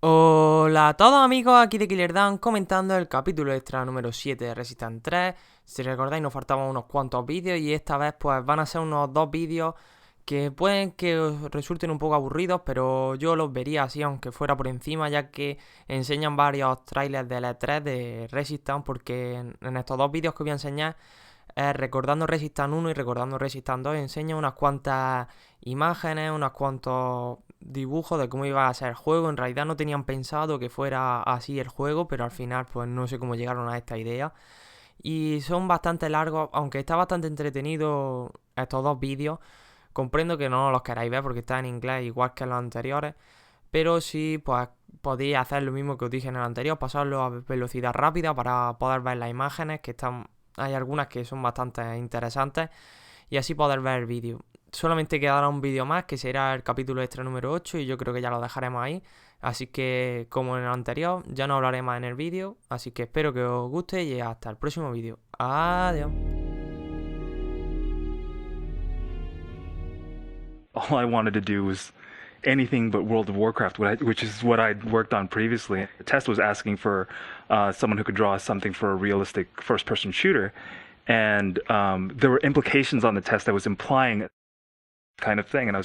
Hola a todos amigos, aquí TheKillerDan comentando el capítulo extra número 7 de Resistance 3. Si recordáis nos faltaban unos cuantos vídeos y esta vez pues van a ser unos dos vídeos que pueden que os resulten un poco aburridos, pero yo los vería así aunque fuera por encima, ya que enseñan varios trailers del E3 de Resistance, porque en estos dos vídeos que voy a enseñar, Recordando Resistance 1 y Recordando Resistance 2, enseña unas cuantas imágenes, unos cuantos dibujos de cómo iba a ser el juego. En realidad no tenían pensado que fuera así el juego, pero al final pues no sé cómo llegaron a esta idea. Y son bastante largos, aunque está bastante entretenido estos dos vídeos. Comprendo que no los queráis ver porque está en inglés igual que los anteriores, pero sí pues podéis hacer lo mismo que os dije en el anterior, pasarlo a velocidad rápida para poder ver las imágenes, que están, hay algunas que son bastante interesantes, y así poder ver el vídeo. Solamente quedará un vídeo más, que será el capítulo extra número 8, y yo creo que ya lo dejaremos ahí. Así que, como en el anterior, ya no hablaré más en el vídeo. Así que espero que os guste y hasta el próximo vídeo. Adiós. All I wanted to do was anything but World of Warcraft, which is what I'd worked on previously. The test was asking for someone who could draw something for a realistic first-person shooter, and there were implications on the test that was implying kind of thing, and I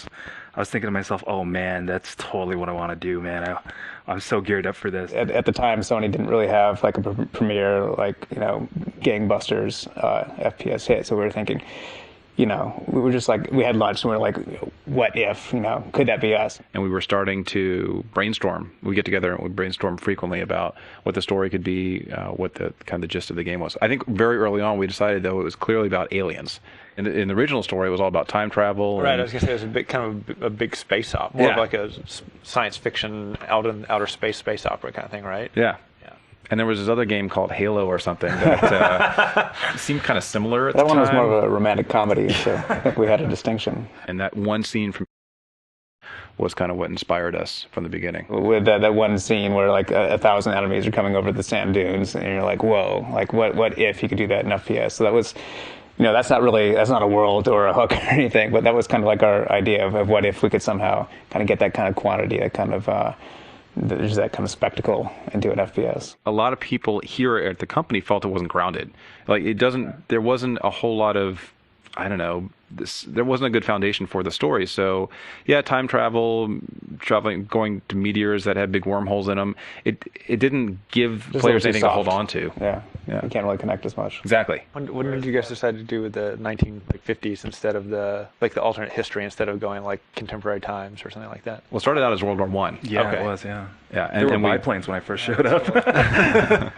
was thinking to myself, oh man, that's totally what I want to do, man. I'm so geared up for this. At the time, Sony didn't really have like a premier, like, gangbusters FPS hit, so we were thinking, we were just like, we had lunch and we were like, what if, could that be us? And we were starting to brainstorm. We get together and we brainstorm frequently about what the story could be, what the kind of the gist of the game was. I think very early on we decided, though, it was clearly about aliens. In the original story, it was all about time travel. Right, I was going to say it was a big, kind of a big space opera, more of like a science fiction out in outer space opera kind of thing, right? Yeah. And there was this other game called Halo or something that seemed kind of similar at the time. That one was more of a romantic comedy, so I think we had a distinction. And that one scene from was kind of what inspired us from the beginning. With that one scene where like 1,000 enemies are coming over the sand dunes, and you're like, whoa, like what if you could do that in FPS? So that was, that's not a world or a hook or anything, but that was kind of like our idea of what if we could somehow kind of get that kind of quantity, that kind of there's that kind of spectacle into an FPS. A lot of people here at the company felt it wasn't grounded. Like there wasn't a whole lot of, I don't know, there wasn't a good foundation for the story. So yeah, time traveling, going to meteors that had big wormholes in them. It didn't give players anything to hold on to. Yeah. You can't really connect as much. Exactly. When did you guys decide to do with the 1950s instead of the alternate history, instead of going like contemporary times or something like that? Well, it started out as World War I. Yeah, okay. It was, yeah. Yeah, and there were biplanes when I first showed up.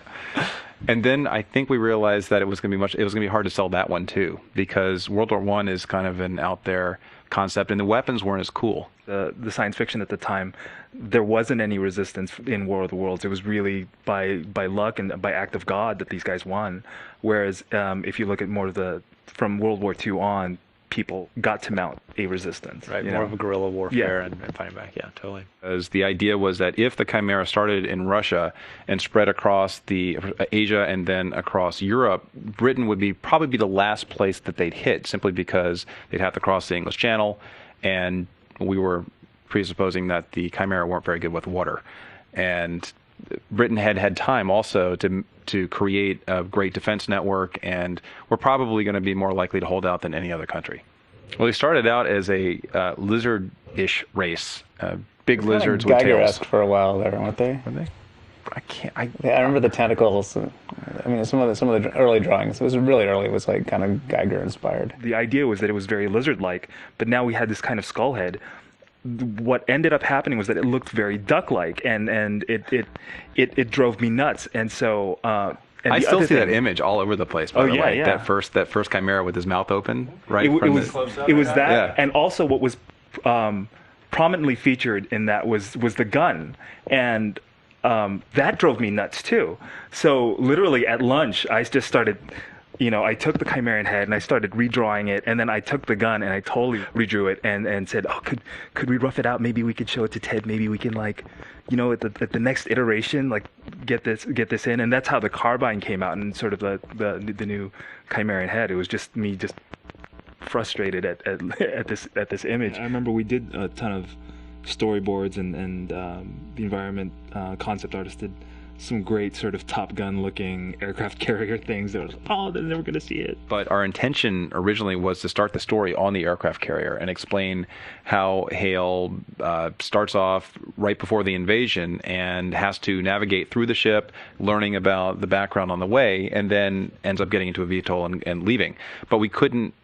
And then I think we realized that it was going to be hard to sell that one too, because World War I is kind of an out there concept, and the weapons weren't as cool. The science fiction at the time, there wasn't any resistance in War of the Worlds. It was really by luck and by act of God that these guys won. Whereas if you look at more of from World War II on, people got to mount a resistance. Right, more of a guerrilla warfare and fighting back. Yeah, totally. As the idea was that if the Chimera started in Russia and spread across Asia and then across Europe, Britain would probably be the last place that they'd hit, simply because they'd have to cross the English Channel, and we were presupposing that the Chimera weren't very good with water. And Britain had time also to create a great defense network, and we're probably going to be more likely to hold out than any other country. Well, they started out as a lizard-ish race, big lizards with tails. Geiger-esque for a while there, weren't they? Were they? I remember the tentacles. I mean, some of the early drawings. It was really early. It was like kind of Geiger-inspired. The idea was that it was very lizard-like, but now we had this kind of skull head. What ended up happening was that it looked very duck-like, and it drove me nuts. And so and I still see that image all over the place. By the way, that first Chimera with his mouth open, right? It was that, and also what was prominently featured in that was the gun, and that drove me nuts too. So literally at lunch, I just started. I took the Chimerian head and I started redrawing it, and then I took the gun and I totally redrew it and said, oh, could we rough it out? Maybe we could show it to Ted. Maybe we can at the next iteration, get this in. And that's how the carbine came out, and sort of the new Chimerian head. It was just me frustrated at this image. I remember we did a ton of storyboards, and the environment concept artist did some great sort of Top Gun looking aircraft carrier things that was, oh, they're never going to see it. But our intention originally was to start the story on the aircraft carrier and explain how Hale starts off right before the invasion and has to navigate through the ship, learning about the background on the way, and then ends up getting into a VTOL and leaving. But we couldn't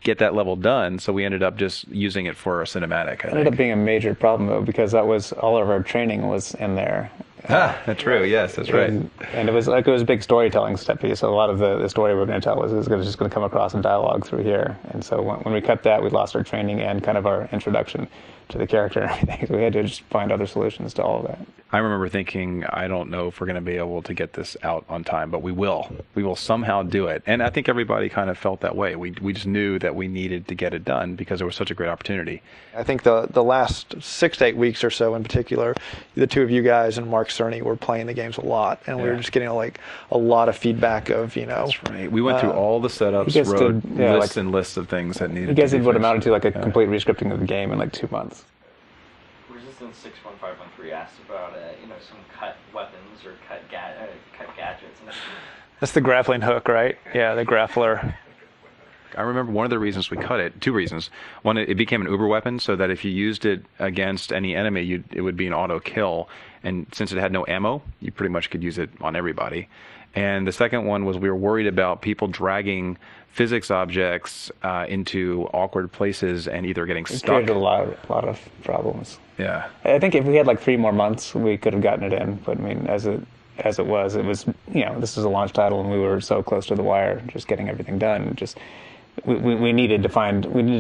get that level done, so we ended up just using it for a cinematic. It ended up being a major problem, though, because that was all of our training was in there. That's true. Yes, that's right. And it was a big storytelling step piece. So a lot of the story we're going to tell was just going to come across in dialogue through here. And so when we cut that, we lost our training and kind of our introduction to the character and everything. So we had to just find other solutions to all of that. I remember thinking, I don't know if we're going to be able to get this out on time, but we will. We will somehow do it. And I think everybody kind of felt that way. We just knew that we needed to get it done because there was such a great opportunity. I think the last 6 to 8 weeks or so in particular, the two of you guys and Mark Cerny were playing the games a lot, and we were just getting a lot of feedback of, That's right. We went through all the setups, wrote lists and lists of things that needed to be fixed. You guys did what amounted to a complete rescripting of the game in 2 months. Resistance 61513 asked about some cut weapons or cut gadgets. That's the grappling hook, right? Yeah, the grappler. I remember one of the reasons we cut it, 2 reasons. One, it became an uber weapon, so that if you used it against any enemy, it would be an auto kill. And since it had no ammo, you pretty much could use it on everybody. And the second one was we were worried about people dragging physics objects into awkward places and either getting stuck. It created a lot of problems. Yeah. I think if we had 3 more months, we could have gotten it in. But I mean, as it was, this is a launch title, and we were so close to the wire, just getting everything done. We needed to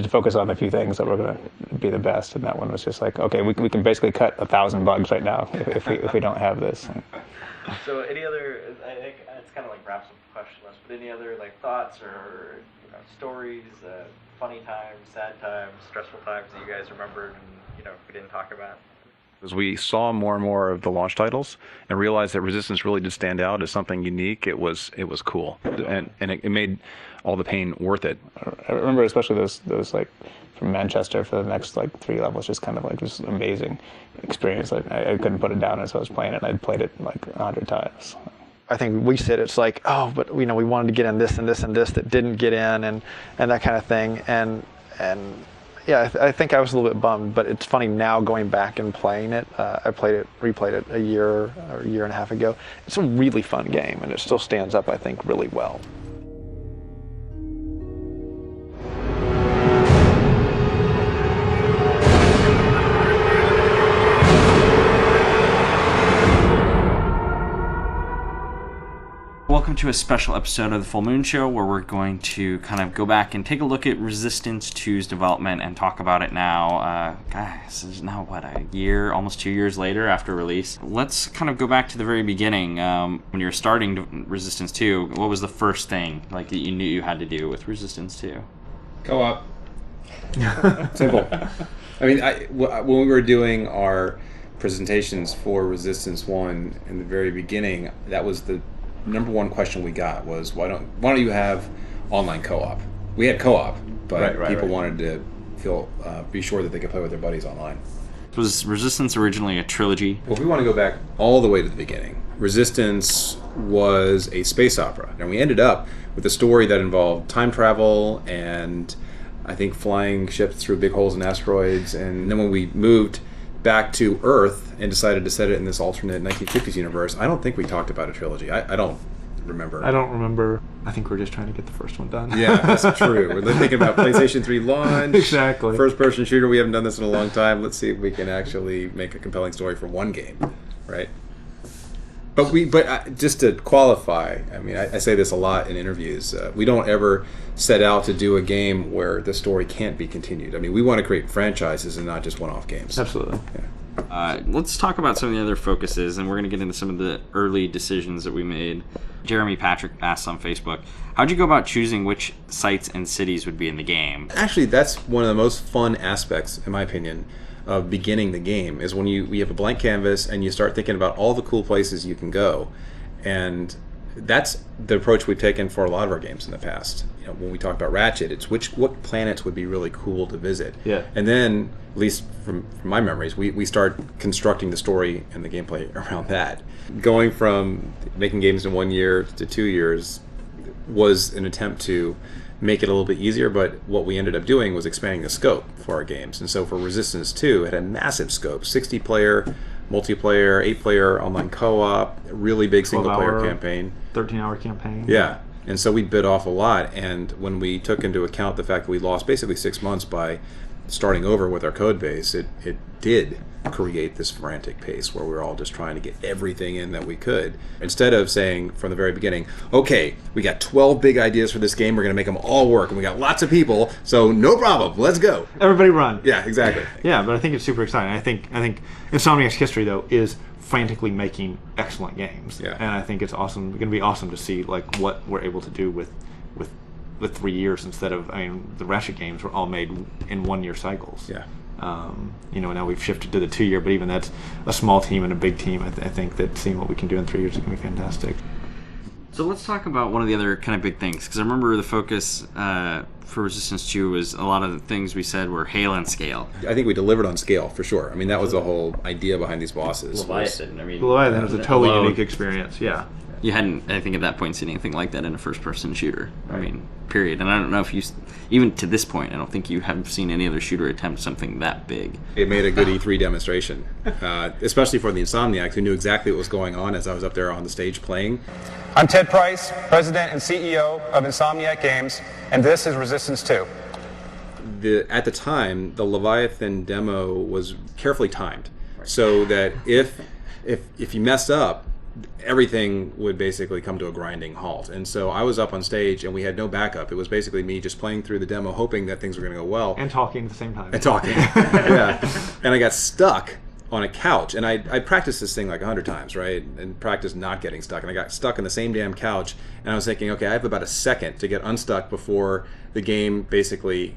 focus on a few things that were going to be the best, and that one was just okay, we can basically cut 1,000 bugs right now if we don't have this. So any other, I think it's kind of wraps up the question list, but any other thoughts or stories, funny times, sad times, stressful times that you guys remembered and we didn't talk about? As we saw more and more of the launch titles and realized that Resistance really did stand out as something unique, it was cool, and it made all the pain worth it. I remember especially those from Manchester for the next 3 levels, just kind of just amazing experience. I couldn't put it down as I was playing it. I'd played it 100 times. I think we said it's but we wanted to get in this and this and this that didn't get in, and that kind of thing, and yeah, I think I was a little bit bummed, but it's funny now going back and playing it. I replayed it a year or a year and a half ago. It's a really fun game, and it still stands up, I think, really well. Welcome to a special episode of the Full Moon Show, where we're going to kind of go back and take a look at Resistance 2's development and talk about it now. Guys, this is now, almost 2 years later after release. Let's kind of go back to the very beginning. When you were starting Resistance 2, what was the first thing that you knew you had to do with Resistance 2? Co-op. Simple. I mean, when we were doing our presentations for Resistance 1 in the very beginning, that was the number one question we got was, why don't you have online co-op? We had co-op, but people wanted to be sure that they could play with their buddies online. Was Resistance originally a trilogy? Well, if we want to go back all the way to the beginning, Resistance was a space opera, and we ended up with a story that involved time travel and I think flying ships through big holes in asteroids. And then when we moved back to Earth and decided to set it in this alternate 1950s universe, I don't think we talked about a trilogy. I don't remember. I don't remember. I think we're just trying to get the first one done. Yeah, that's true. We're thinking about PlayStation 3 launch. Exactly. First-person shooter. We haven't done this in a long time. Let's see if we can actually make a compelling story for one game, right? But just to qualify, I mean, I say this a lot in interviews. We don't ever set out to do a game where the story can't be continued. I mean, we want to create franchises and not just one-off games. Absolutely. Yeah. Let's talk about some of the other focuses, and we're going to get into some of the early decisions that we made. Jeremy Patrick asked on Facebook, how'd you go about choosing which sites and cities would be in the game? Actually, that's one of the most fun aspects, in my opinion, of beginning the game, is when you have a blank canvas and you start thinking about all the cool places you can go. And that's the approach we've taken for a lot of our games in the past. You know, when we talk about Ratchet, it's what planets would be really cool to visit. Yeah. And then, at least from my memories, we start constructing the story and the gameplay around that. Going from making games in 1 year to 2 years was an attempt to make it a little bit easier, but what we ended up doing was expanding the scope for our games. And so for Resistance 2, it had a massive scope, 60-player, multiplayer, 8-player online co-op, really big single-player campaign. 13-hour campaign. Yeah. And so we bit off a lot, and when we took into account the fact that we lost basically 6 months by starting over with our code base, it did create this frantic pace where we were all just trying to get everything in that we could. Instead of saying from the very beginning, okay, we got 12 big ideas for this game, we're going to make them all work, and we got lots of people, so no problem, let's go. Everybody run. Yeah, exactly. Yeah, but I think it's super exciting. I think Insomniac's history, though, is frantically making excellent games. Yeah. And I think it's awesome. Going to be awesome to see like what we're able to do with 3 years instead of, I mean, the Ratchet games were all made in 1 year cycles. Yeah. You know, now we've shifted to the 2 year, but even that's a small team and a big team. I think that seeing what we can do in 3 years is going to be fantastic. So let's talk about one of the other kind of big things, because I remember the focus for Resistance 2 was a lot of the things we said were hail and scale. I think we delivered on scale, for sure. I mean, that was the whole idea behind these bosses. Leviathan, I mean... Leviathan was a totally unique experience, yeah. You hadn't, I think, at that point seen anything like that in a first-person shooter. Right. I mean, period. And I don't know if you... Even to this point, I don't think you have seen any other shooter attempt something that big. It made a good E3 demonstration, especially for the Insomniacs, who knew exactly what was going on as I was up there on the stage playing. I'm Ted Price, President and CEO of Insomniac Games, and this is Resistance 2. At the time, the Leviathan demo was carefully timed, so that if you messed up, everything would basically come to a grinding halt. And so I was up on stage and we had no backup. It was basically me just playing through the demo, hoping that things were going to go well. And talking at the same time. And talking, yeah. And I got stuck on a couch, and I practiced this thing like 100 times, right? And practiced not getting stuck. And I got stuck on the same damn couch, and I was thinking, okay, I have about a second to get unstuck before the game basically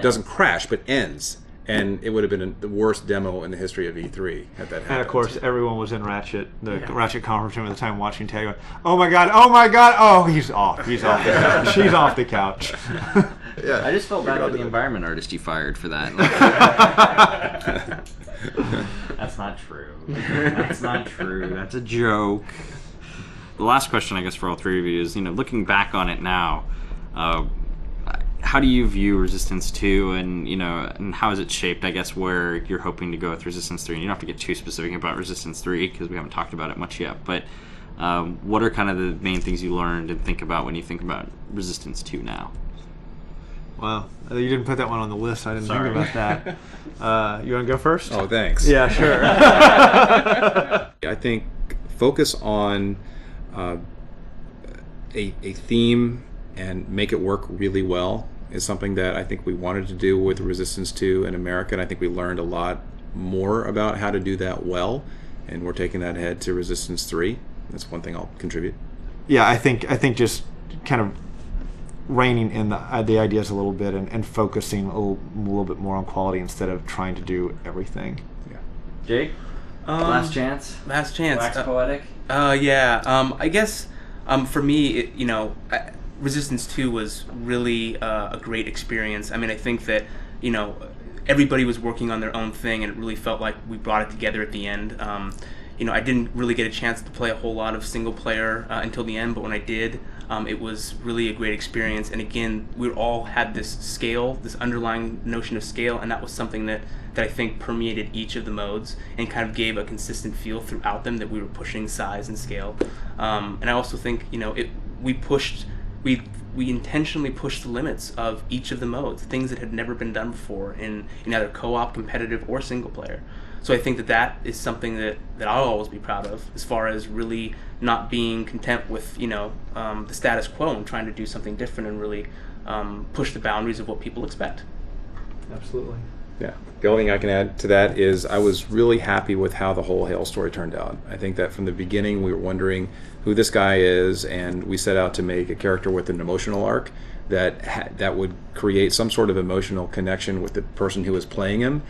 doesn't crash, but ends. And it would have been the worst demo in the history of E3 had that happened. And of course, everyone was in Ratchet, the Ratchet conference room at the time, watching Tag going, "Oh my god! Oh my god! Oh, he's off! He's off the couch. She's off the couch." Yeah, I just felt bad with the environment artist you fired for that. That's not true. That's not true. That's a joke. The last question, I guess, for all three of you is, looking back on it now, how do you view Resistance 2, and how has it shaped, I guess, where you're hoping to go with Resistance 3? And you don't have to get too specific about Resistance 3 because we haven't talked about it much yet, but what are kind of the main things you learned and think about when you think about Resistance 2 now? Wow, you didn't put that one on the list. I didn't think about that. You want to go first? Oh, thanks. Yeah, sure. I think focus on a theme and make it work really well is something that I think we wanted to do with Resistance 2 in America, and I think we learned a lot more about how to do that well, and we're taking that ahead to Resistance 3. That's one thing I'll contribute. Yeah, I think just kind of reining in the ideas a little bit and focusing a little bit more on quality instead of trying to do everything. Yeah. Jake? Last chance? Last chance. Wax poetic? Yeah. I guess for me, Resistance 2 was really a great experience. I mean, I think that, everybody was working on their own thing, and it really felt like we brought it together at the end. I didn't really get a chance to play a whole lot of single player until the end, but when I did, it was really a great experience. And again, we all had this scale, this underlying notion of scale, and that was something that I think permeated each of the modes and kind of gave a consistent feel throughout them that we were pushing size and scale. And I also think, we intentionally pushed the limits of each of the modes, things that had never been done before in either co-op, competitive, or single player. So I think that is something that I'll always be proud of, as far as really not being content with the status quo and trying to do something different and really push the boundaries of what people expect. Absolutely. Yeah. The only thing I can add to that is I was really happy with how the whole Hale story turned out. I think that from the beginning we were wondering who this guy is, and we set out to make a character with an emotional arc that would create some sort of emotional connection with the person who was playing him.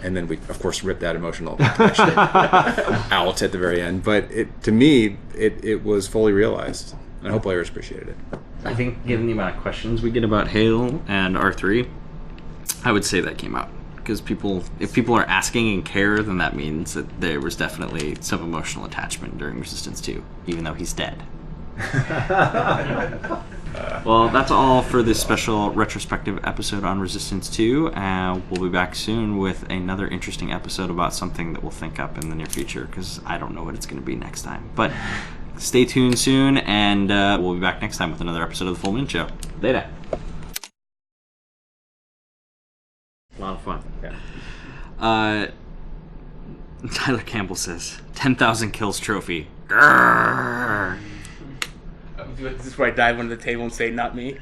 and then we, of course, ripped that emotional connection out at the very end. But to me, it was fully realized, and I hope players appreciated it. I think given the amount of questions we get about Hail and R3, I would say that came out. Because if people are asking and care, then that means that there was definitely some emotional attachment during Resistance 2, even though he's dead. Well, that's all for this special retrospective episode on Resistance 2, and we'll be back soon with another interesting episode about something that we'll think up in the near future, because I don't know what it's going to be next time. But stay tuned soon, and we'll be back next time with another episode of The Full Moon Show. Later. A lot of fun. Yeah. Tyler Campbell says, 10,000 kills trophy. Grrr. This is where I dive under the table and say, not me.